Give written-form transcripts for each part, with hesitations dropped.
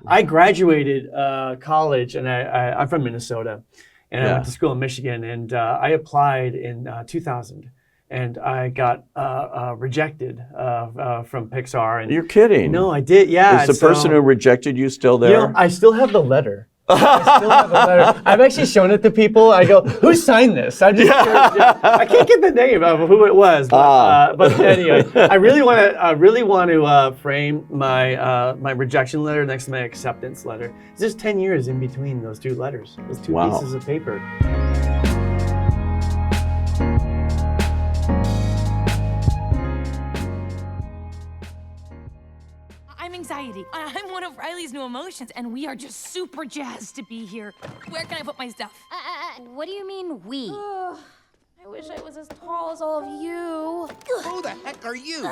I graduated college, and I'm from Minnesota, and I went to school in Michigan, and I applied in 2000, and I got rejected from Pixar. And You're kidding. No, I did. Yeah. Is the person who rejected you still there? You know, I still have the letter. I still have a letter. I've actually shown it to people. I go, "Who signed this?" I'm just curious. I can't get the name of who it was, but anyway, I really want to frame my my rejection letter next to my acceptance letter. There's 10 years in between those two letters, those two pieces of paper. Anxiety. I'm one of Riley's new emotions, and we are just super jazzed to be here. Where can I put my stuff? What do you mean, we? I wish I was as tall as all of you. Who the heck are you?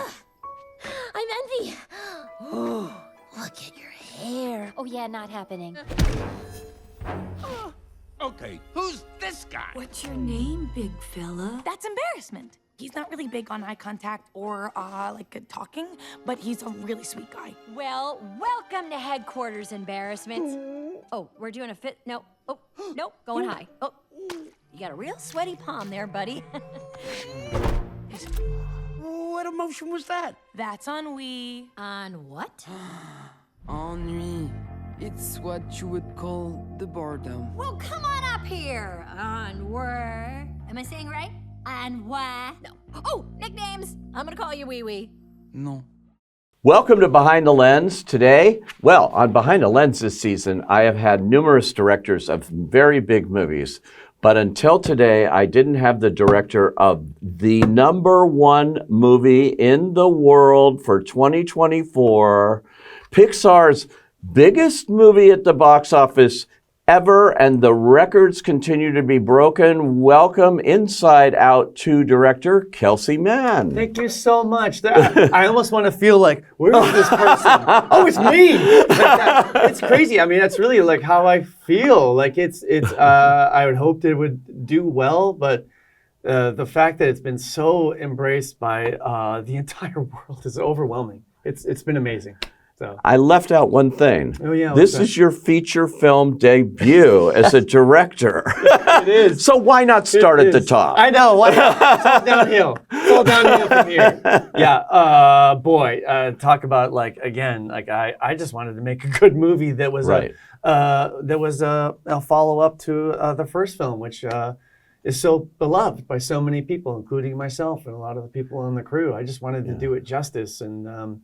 I'm Envy. Look at your hair. Oh yeah, not happening. Okay, who's this guy? What's your name, big fella? That's embarrassment. He's not really big on eye contact or talking, but he's a really sweet guy. Well, welcome to headquarters, embarrassment. Oh, we're doing a fit. No. Oh, nope. Going high. Oh, you got a real sweaty palm there, buddy. What emotion was that? That's ennui. On what? Ennui. It's what you would call the boredom. Well, come on up here. Onward. Am I saying right? And what? No. Oh, nicknames. I'm gonna call you Wee Wee. No. Welcome to Behind the Lens. Today, on Behind the Lens this season, I have had numerous directors of very big movies, but until today, I didn't have the director of the #1 movie in the world for 2024, Pixar's biggest movie at the box office ever, and the records continue to be broken. Welcome Inside Out 2 director Kelsey Mann. Thank you so much. I almost want to feel like, where is this person? Oh, it's me. It's crazy. I mean, that's really like how I feel. Like it's. I would hope it would do well, but the fact that it's been so embraced by the entire world is overwhelming. It's been amazing. So. I left out one thing. Oh, yeah. This is your feature film debut as a director. It is. So why not start at the top? I know. Why not? It's all downhill. It's all downhill from here. Yeah. Boy, talk about I just wanted to make a good movie that was a follow-up to the first film, which is so beloved by so many people, including myself and a lot of the people on the crew. I just wanted to do it justice, and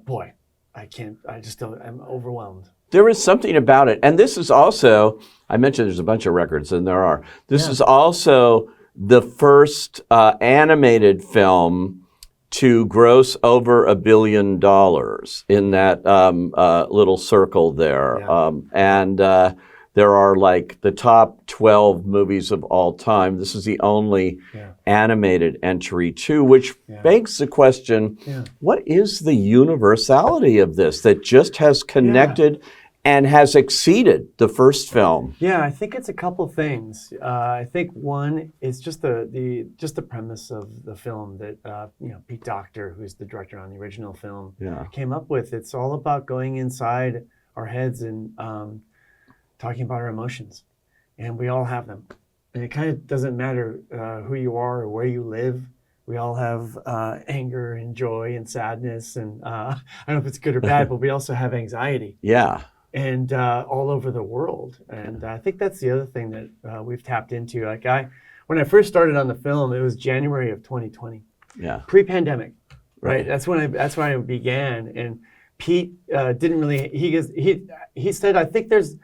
boy. I'm overwhelmed. There is something about it. And this is also, I mentioned there's a bunch of records, and there are. This is also the first animated film to gross over $1 billion in that little circle there. Yeah. There are like the top 12 movies of all time. This is the only animated entry too, which begs the question, what is the universality of this that just has connected and has exceeded the first film? Yeah, I think it's a couple things. I think one is just the premise of the film that Pete Docter, who's the director on the original film, came up with. It's all about going inside our heads and talking about our emotions, and we all have them. And it kind of doesn't matter who you are or where you live. We all have anger and joy and sadness, and I don't know if it's good or bad, but we also have anxiety. Yeah. And all over the world. And I think that's the other thing that we've tapped into. When I first started on the film, it was January of 2020. Yeah. Pre-pandemic, right? That's when I began. And Pete didn't really. He said, I think there's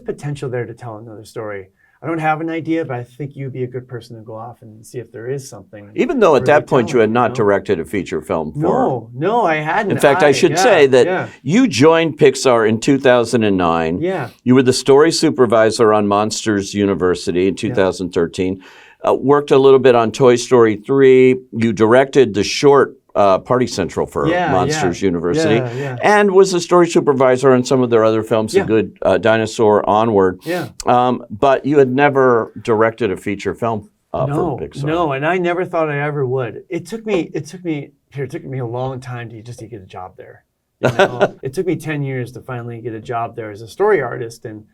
potential there to tell another story. I don't have an idea, but I think you'd be a good person to go off and see if there is something. Even though at that point you had not directed a feature film for. No, I hadn't. In fact, I should say that you joined Pixar in 2009. Yeah. You were the story supervisor on Monsters University in 2013. Worked a little bit on Toy Story 3. You directed the short Party Central for Monsters University, and was a story supervisor on some of their other films, The Good Dinosaur, Onward. But you had never directed a feature film for Pixar. No, and I never thought I ever would. It took me a long time to get a job there. You know? It took me 10 years to finally get a job there as a story artist, and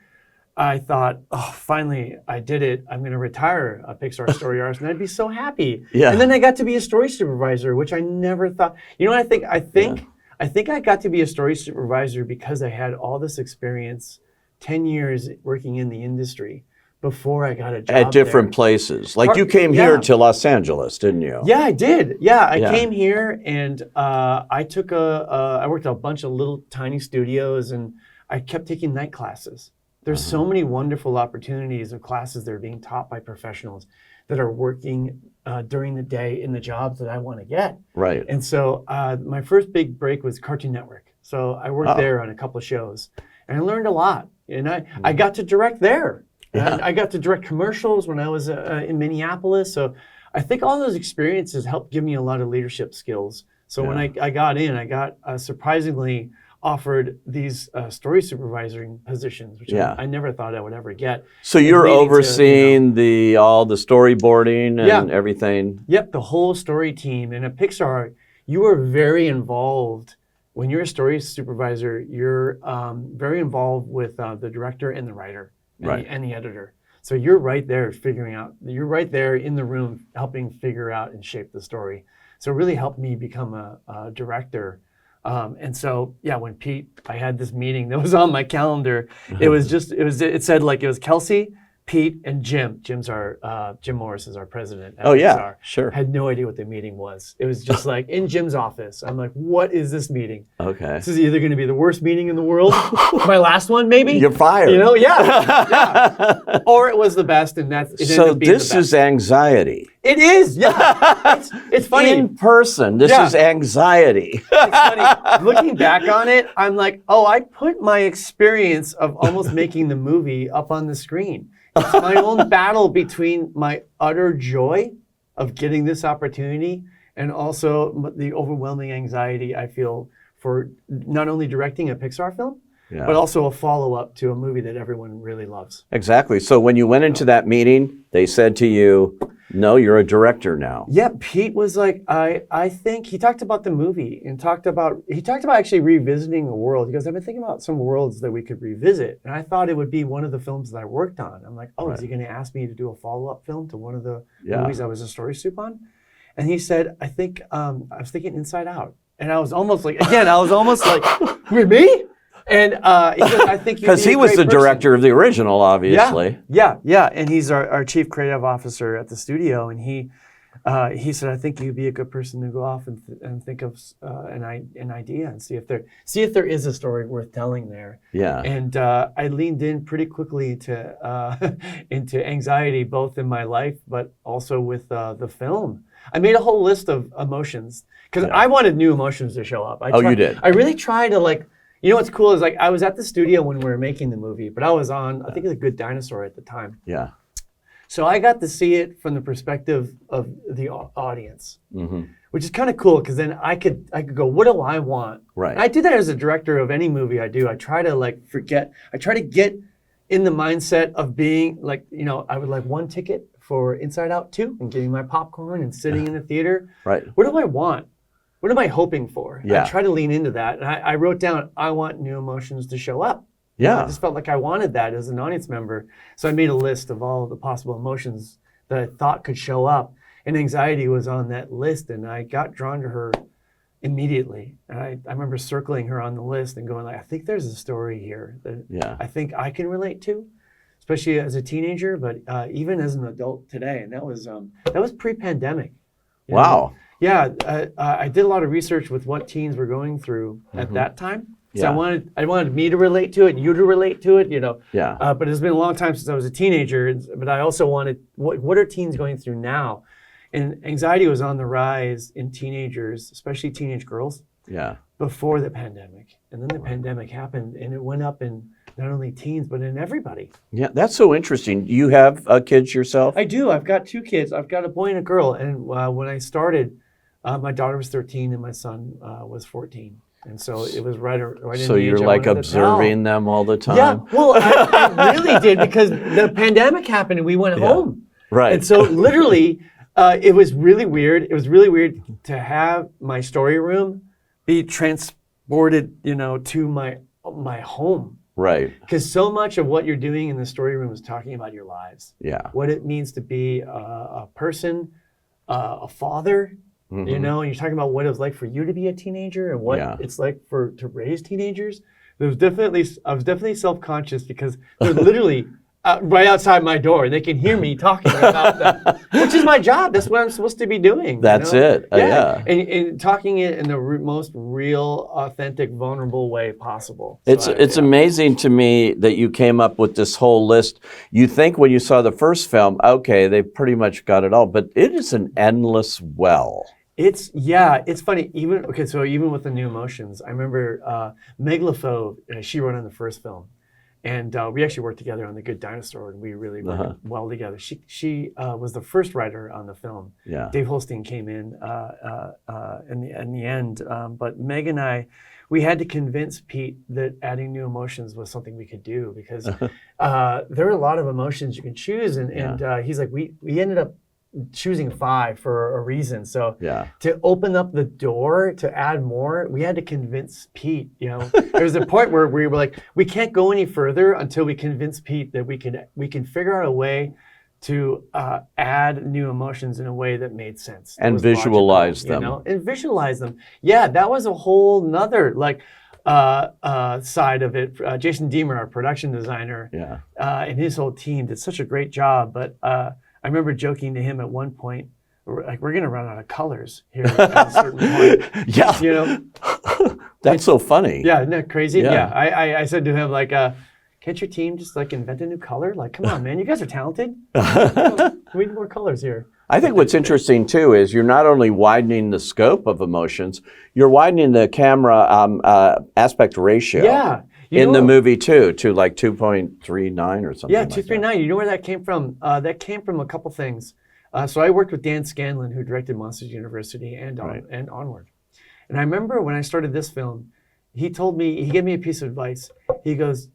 I thought, oh, finally, I did it. I'm going to retire a Pixar story artist, and I'd be so happy. Yeah. And then I got to be a story supervisor, which I never thought. You know what I think? I think I got to be a story supervisor because I had all this experience, 10 years working in the industry before I got a job At different there. places. Like you came here to Los Angeles, didn't you? Yeah, I did. Yeah, I came here and I took I worked at a bunch of little tiny studios, and I kept taking night classes. There's so many wonderful opportunities of classes that are being taught by professionals that are working during the day in the jobs that I want to get. Right. And so my first big break was Cartoon Network. So I worked there on a couple of shows, and I learned a lot. And I got to direct there. Yeah. And I got to direct commercials when I was in Minneapolis. So I think all those experiences helped give me a lot of leadership skills. So when I got in, I got surprisingly offered these story supervising positions, which I never thought I would ever get. So you're overseeing all the storyboarding and everything? Yep, the whole story team. And at Pixar, you are very involved. When you're a story supervisor, you're very involved with the director and the writer and the editor. So you're right there you're right there in the room helping figure out and shape the story. So it really helped me become a director. And so, when I had this meeting that was on my calendar, it said like it was Kelsey, Pete, and Jim. Jim Morris is our president at Pixar. Sure. Had no idea what the meeting was. It was just like in Jim's office. I'm like, what is this meeting? Okay. This is either going to be the worst meeting in the world, my last one maybe. You're fired. You know, or it was the best, and it ended up being this the best. is anxiety. It is, it's funny. In person, this is anxiety. It's funny. Looking back on it, I'm like, oh, I put my experience of almost making the movie up on the screen. It's my own battle between my utter joy of getting this opportunity and also the overwhelming anxiety I feel for not only directing a Pixar film, but also a follow-up to a movie that everyone really loves. Exactly. So when you went into that meeting, they said to you, no, you're a director now. Yeah, Pete was like, I think he talked about the movie and talked about actually revisiting a world. He goes, I've been thinking about some worlds that we could revisit. And I thought it would be one of the films that I worked on. I'm like, is he going to ask me to do a follow-up film to one of the movies I was a story soup on? And he said, I was thinking Inside Out. And I was almost like, with me? And he goes, I think because he was the director of the original, obviously. Yeah. And he's our chief creative officer at the studio, and he said, I think you'd be a good person to go off and think of an idea and see if there is a story worth telling there. Yeah. And I leaned in pretty quickly into anxiety, both in my life but also with the film. I made a whole list of emotions because I wanted new emotions to show up. You did. I really tried to You know what's cool is I was at the studio when we were making the movie, but I was on, I think it was A Good Dinosaur at the time. Yeah. So I got to see it from the perspective of the audience, which is kind of cool because then I could go, what do I want? Right. And I do that as a director of any movie I do. I try to try to get in the mindset of being I would like one ticket for Inside Out 2 and getting my popcorn and sitting in the theater. Right. What do I want? What am I hoping for? Yeah. I try to lean into that. And I wrote down, I want new emotions to show up. Yeah. I just felt like I wanted that as an audience member. So I made a list of all the possible emotions that I thought could show up. And anxiety was on that list. And I got drawn to her immediately. And I remember circling her on the list and going I think there's a story here that I think I can relate to, especially as a teenager, but even as an adult today. And that was pre-pandemic. Wow. Yeah, I did a lot of research with what teens were going through at that time. So I wanted me to relate to it, you to relate to it, Yeah. But it's been a long time since I was a teenager. But I also wanted, what are teens going through now? And anxiety was on the rise in teenagers, especially teenage girls. Yeah. Before the pandemic. And then the pandemic happened, and it went up in not only teens, but in everybody. Yeah, that's so interesting. You have kids yourself? I do. I've got 2 kids. I've got a boy and a girl. And when I started, my daughter was 13 and my son was 14. And so it was right in the age So you're I like wanted to observing tell. them all the time? Yeah, well, I really did because the pandemic happened and we went home. Right. And so literally, it was really weird. It was really weird to have my story room be boarded, to my home. Right. Because so much of what you're doing in the story room is talking about your lives. Yeah. What it means to be a person, a father, and you're talking about what it was like for you to be a teenager and what it's like to raise teenagers. I was definitely self-conscious because they're literally right outside my door, and they can hear me talking about them, which is my job. That's what I'm supposed to be doing. That's it. Yeah. And talking it in the most real, authentic, vulnerable way possible. It's amazing to me that you came up with this whole list. You think when you saw the first film, okay, they pretty much got it all, but it is an endless well. It's funny. Even with the new emotions, I remember Meg LaFoe, she wrote on the first film. And we actually worked together on The Good Dinosaur, and we really worked well together. She was the first writer on the film. Yeah. Dave Holstein came in the end. But Meg and I, we had to convince Pete that adding new emotions was something we could do because there are a lot of emotions you can choose. And he's like, we ended up choosing 5 for a reason. So to open up the door to add more, we had to convince Pete. There was a point where we were like, we can't go any further until we convince Pete that we can figure out a way to add new emotions in a way that made sense and visualize them. And visualize them. Yeah, that was a whole nother side of it. Jason Deemer, our production designer, and his whole team did such a great job. But I remember joking to him at one point, we're going to run out of colors here at a certain point. Yeah. That's so funny. Yeah, isn't that crazy? Yeah. I said to him, can't your team just invent a new color? Come on, man, you guys are talented. We need more colors here. I think what's interesting too is you're not only widening the scope of emotions, you're widening the camera aspect ratio. Yeah. In the movie too, to 2.39 or something. Yeah, 2.39. You know where that came from? That came from a couple things. So I worked with Dan Scanlon, who directed Monsters University and Onward. And I remember when I started this film, he gave me a piece of advice. He goes,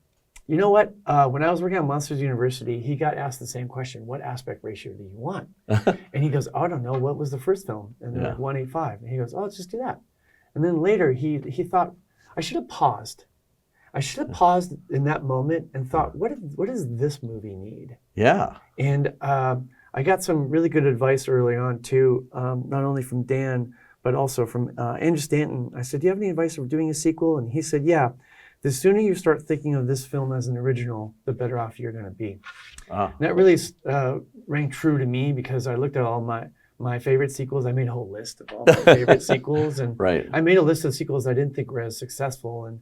you know what? When I was working on Monsters University, he got asked the same question: what aspect ratio do you want? And he goes, I don't know. What was the first film? And they're 1:8:5. And he goes, oh, let's just do that. And then later he thought, I should have paused. I should have paused in that moment and thought, what does this movie need? Yeah. And I got some really good advice early on too, not only from Dan, but also from Andrew Stanton. I said, do you have any advice for doing a sequel? And he said, yeah, the sooner you start thinking of this film as an original, the better off you're going to be. And that really rang true to me because I looked at all my favorite sequels. I made a whole list of all my favorite sequels. And I made a list of sequels I didn't think were as successful. And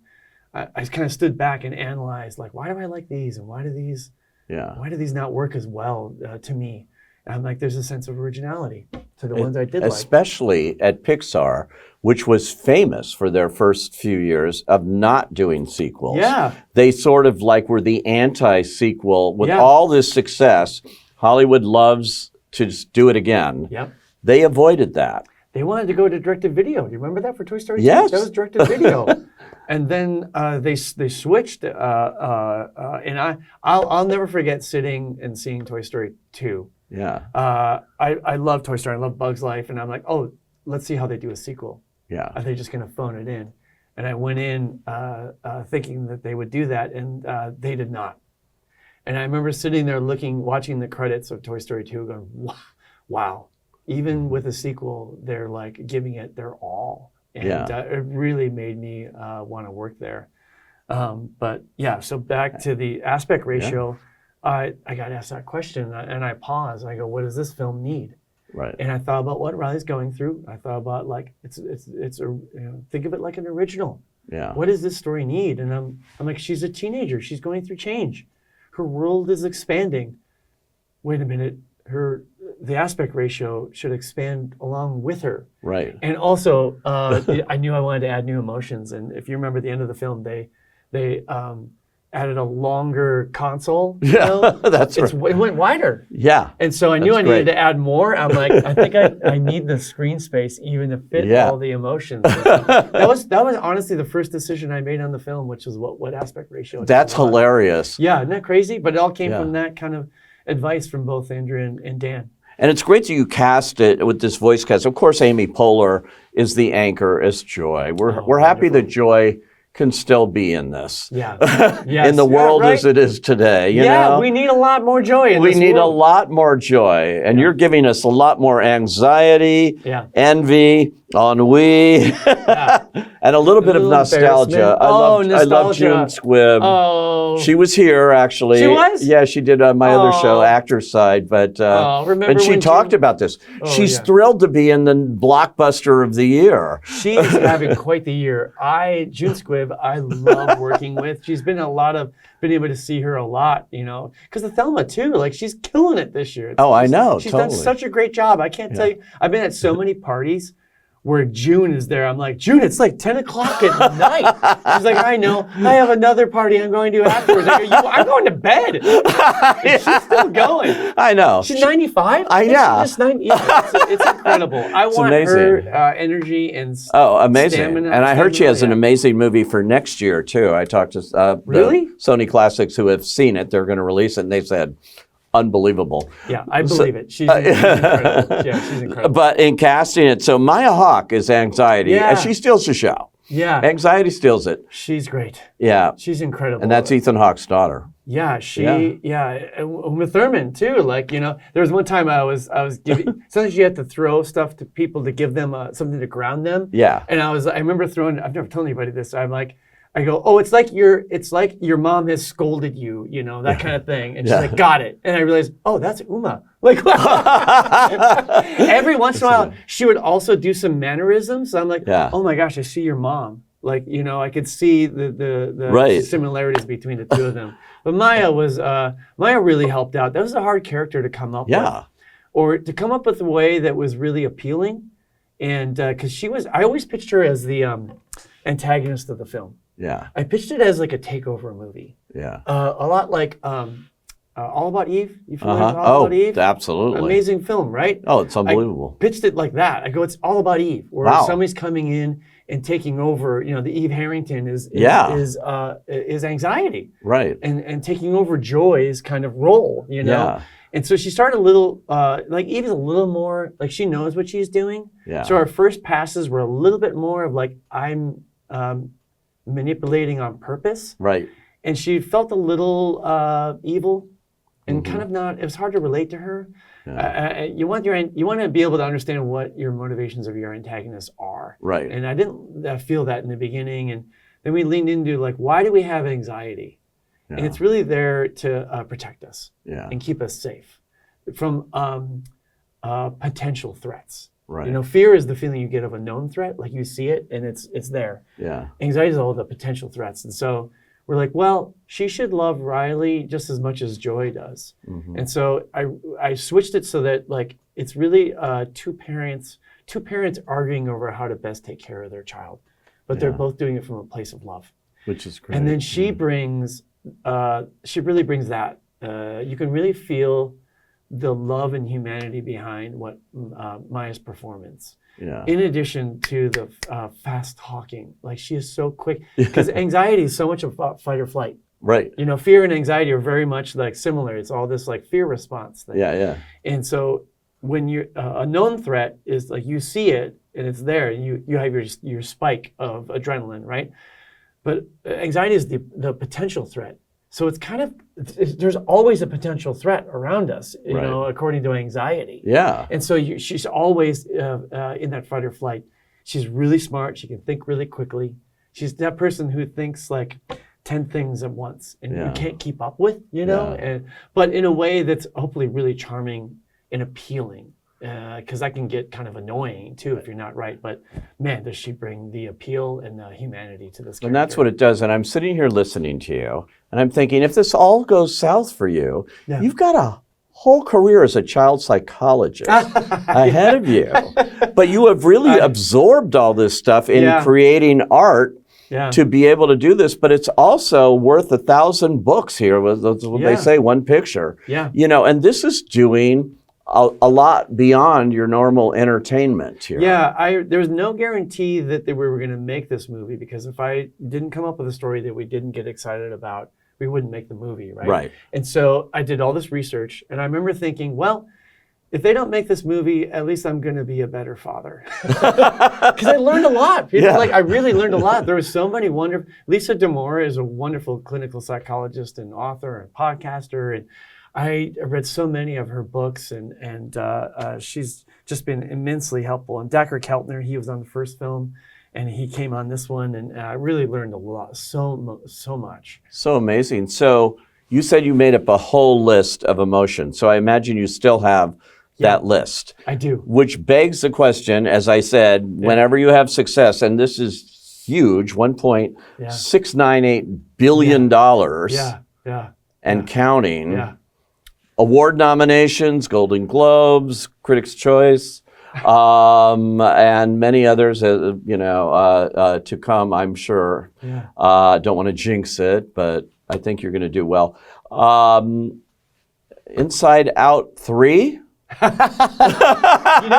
I kind of stood back and analyzed, why do I like these, and why do these not work as well to me? And I'm like, there's a sense of originality to the ones I did especially at Pixar, which was famous for their first few years of not doing sequels. Yeah, they sort of were the anti-sequel with all this success. Hollywood loves to just do it again. Yep, they avoided that. They wanted to go to directed-video. Do you remember that for Toy Story 2? Yes. That was directed-video. And then they switched, and I'll never forget sitting and seeing Toy Story 2. Yeah. I love Toy Story. I love Bug's Life. And I'm like, oh, let's see how they do a sequel. Yeah. Are they just going to phone it in? And I went in thinking that they would do that, and they did not. And I remember sitting there watching the credits of Toy Story 2 going, wow. Even with a sequel, they're giving it their all. And it really made me want to work there. But yeah, so back to the aspect ratio, I got asked that question and I paused. I go, what does this film need? Right. And I thought about what Riley's going through. I thought about think of it like an original. Yeah. What does this story need? And I'm like, she's a teenager. She's going through change. Her world is expanding. Wait a minute. The aspect ratio should expand along with her. Right. And also, I knew I wanted to add new emotions. And if you remember the end of the film, they added a longer console. That's right. It went wider. Yeah. And so I knew I needed to add more. I'm like, I think I need the screen space even to fit all the emotions. That was honestly the first decision I made on the film, which is what aspect ratio. That's hilarious. Yeah, isn't that crazy? But it all came from that kind of advice from both Andrew and Dan. And it's great that you cast it with this voice cast. Of course, Amy Poehler is the anchor as Joy. We're happy that Joy can still be in this. Yeah. In the world as it is today. You know? We need a lot more joy in We this need a world. lot more joy. And you're giving us a lot more anxiety, envy, ennui, and a little bit of nostalgia. I love June Squibb. Oh. She was here, actually. She was? Yeah, she did my other show, Actor's Side. But remember and she when talked about this. She's thrilled to be in the blockbuster of the year. She is having quite the year. June Squibb, I love working with. She's been been able to see her a lot, you know, because of Thelma too. Like she's killing it this year. I know. She's totally. done such a great job. I can't tell you. I've been at so many parties where June is there. I'm like, June, it's like 10 o'clock at night. She's like, I know. I have another party I'm going to afterwards. I go, I'm going to bed. She's still going. I know. She's 95? Yeah. She's just 90. Yeah, it's incredible. I want amazing. her energy and amazing. stamina. And I heard she has an amazing movie for next year, too. I talked to Really? the Sony Classics who have seen it. They're going to release it, and they said, unbelievable. Yeah, I believe it. She's incredible. Yeah, she's incredible. But in casting it, so Maya Hawke is anxiety, and she steals the show. Yeah. Anxiety steals it. She's great. Yeah. She's incredible. And that's Ethan Hawke's daughter. Yeah, and with Thurman too. Like, you know, there was one time I was giving. Sometimes you have to throw stuff to people to give them something to ground them. Yeah. And I remember throwing. I've never told anybody this. I go, oh, it's like your mom has scolded you, you know, that kind of thing. And she's like, got it. And I realized, oh, that's Uma. Like, every once in a while, she would also do some mannerisms. So I'm like, oh my gosh, I see your mom. Like, you know, I could see the similarities between the two of them. But Maya really helped out. That was a hard character to come up with. Or to come up with a way that was really appealing. And because I always pitched her as the antagonist of the film. Yeah. I pitched it as like a takeover movie. Yeah. A lot like All About Eve. You familiar with All About Eve? Absolutely. Amazing film, right? Oh, it's unbelievable. I pitched it like that. I go, it's all about Eve, where somebody's coming in and taking over. You know, the Eve Harrington is anxiety, right? And taking over Joy's kind of role, you know. Yeah. And so she started a little, like Eve is a little more, like she knows what she's doing. Yeah. So our first passes were a little bit more of like, I'm manipulating on purpose. Right. And she felt a little evil and kind of not, it was hard to relate to her. Yeah. You want to be able to understand what your motivations of your antagonists are. Right. And I didn't feel that in the beginning. And then we leaned into like, why do we have anxiety? Yeah. And it's really there to protect us and keep us safe from potential threats. Right. You know, fear is the feeling you get of a known threat, like you see it and it's there. Yeah. Anxiety is all the potential threats. And so we're like, well, she should love Riley just as much as Joy does. Mm-hmm. And so I switched it so that like it's really two parents arguing over how to best take care of their child, but they're both doing it from a place of love. Which is great. And then she really brings that. You can really feel the love and humanity behind what Maya's performance. Yeah. In addition to the fast talking, like she is so quick because anxiety is so much of fight or flight. Right. You know, fear and anxiety are very much like similar. It's all this like fear response thing. Yeah, yeah. And so when you're a known threat is like you see it and it's there, and you have your spike of adrenaline, right? But anxiety is the potential threat. So it's kind of, there's always a potential threat around us, you know, according to anxiety. Yeah. And so she's always in that fight or flight. She's really smart. She can think really quickly. She's that person who thinks like 10 things at once and you can't keep up with, you know, but in a way that's hopefully really charming and appealing. Because that can get kind of annoying too if you're not right. But man, does she bring the appeal and the humanity to this character. And that's what it does. And I'm sitting here listening to you, and I'm thinking, if this all goes south for you, you've got a whole career as a child psychologist ahead of you. But you have really absorbed all this stuff in creating art to be able to do this. But it's also worth 1,000 books here. That's what they say, one picture. Yeah. You know, and this is doing a lot beyond your normal entertainment here. Yeah, there's no guarantee that we were going to make this movie, because if I didn't come up with a story that we didn't get excited about, we wouldn't make the movie, right? Right. And so I did all this research, and I remember thinking, well, if they don't make this movie, at least I'm going to be a better father. Because I learned a lot. I really learned a lot. There was so many wonderful. Lisa D'Amore is a wonderful clinical psychologist and author and podcaster, and I read so many of her books, and she's just been immensely helpful. And Dacher Keltner, he was on the first film, and he came on this one, and I really learned a lot, so much. So amazing. So you said you made up a whole list of emotions. So I imagine you still have that list. I do. Which begs the question, as I said, whenever you have success, and this is huge, $1.698 billion and counting. Yeah. Award nominations, Golden Globes, Critics' Choice, and many others, to come, I'm sure. Yeah. Don't want to jinx it, but I think you're going to do well. Inside Out 3? You know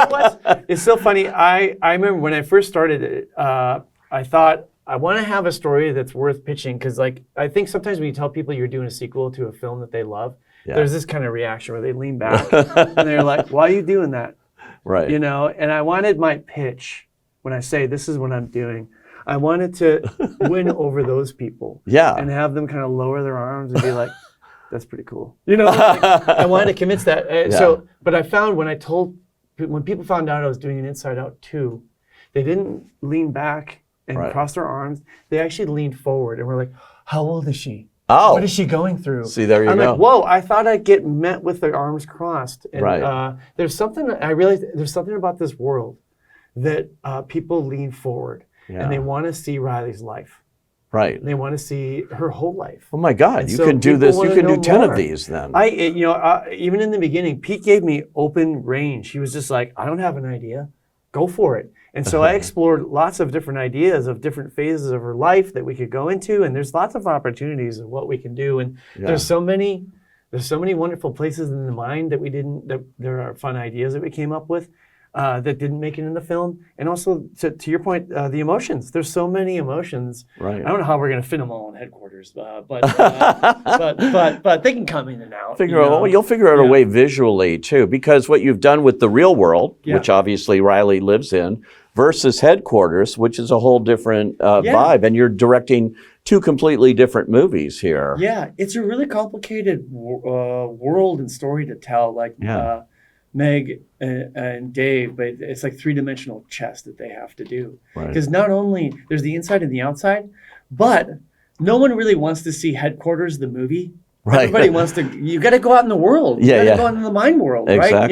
what? It's so funny. I remember when I first started it, I thought, I want to have a story that's worth pitching, because I think sometimes when you tell people you're doing a sequel to a film that they love, there's this kind of reaction where they lean back and they're like, why are you doing that? Right. And I wanted my pitch, when I say this is what I'm doing, I wanted to win over those people. Yeah. And have them kind of lower their arms and be like, that's pretty cool. I wanted to convince that. But I found when people found out I was doing an Inside Out 2, they didn't lean back and cross their arms. They actually leaned forward and were like, how old is she? Oh. What is she going through? See, there you I'm go. like, whoa, I thought I'd get met with the arms crossed. And there's something, I realized there's something about this world that people lean forward and they want to see Riley's life. Right. And they want to see her whole life. Oh my God, you so can do this. You can do 10 more. of these then. Even in the beginning, Pete gave me open range. He was just like, I don't have an idea. Go for it. And so I explored lots of different ideas of different phases of her life that we could go into, and there's lots of opportunities of what we can do. And there's so many wonderful places in the mind that there are fun ideas that we came up with that didn't make it in the film. And also, to your point, the emotions. There's so many emotions. Right. I don't know how we're going to fit them all in headquarters, but they can come in and out. You'll figure out a way visually too, because what you've done with the real world, which obviously Riley lives in, versus headquarters, which is a whole different vibe, and you're directing two completely different movies here. Yeah, it's a really complicated world and story to tell. Meg and Dave, but it's like three-dimensional chess that they have to do. Because not only there's the inside and the outside, but no one really wants to see Headquarters, the movie. Right. Everybody wants to, you got to go out in the world. You got to go out in the mind world, right?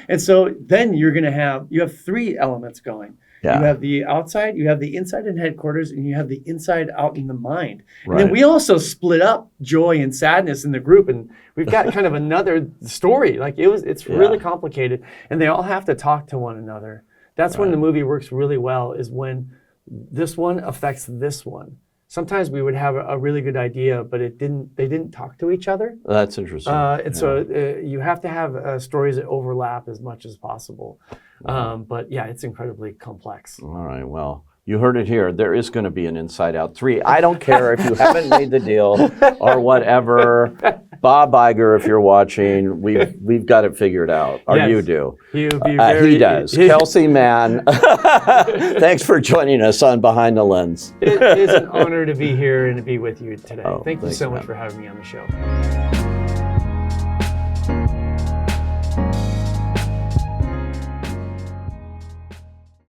And so then you have three elements going. Yeah. You have the outside, you have the inside in Headquarters, and you have the inside out in the mind. And then we also split up joy and sadness in the group, and we've got kind of another story. It's really complicated, and they all have to talk to one another. That's when the movie works really well, is when this one affects this one. Sometimes we would have a really good idea, but they didn't talk to each other. That's interesting. So you have to have stories that overlap as much as possible. But it's incredibly complex. All right, well, you heard it here. There is going to be an Inside Out 3. I don't care if you haven't made the deal or whatever. Bob Iger, if you're watching, we've got it figured out. Or you do. He does. Kelsey Mann, thanks for joining us on Behind the Lens. It is an honor to be here and to be with you today. Thank you so much for having me on the show.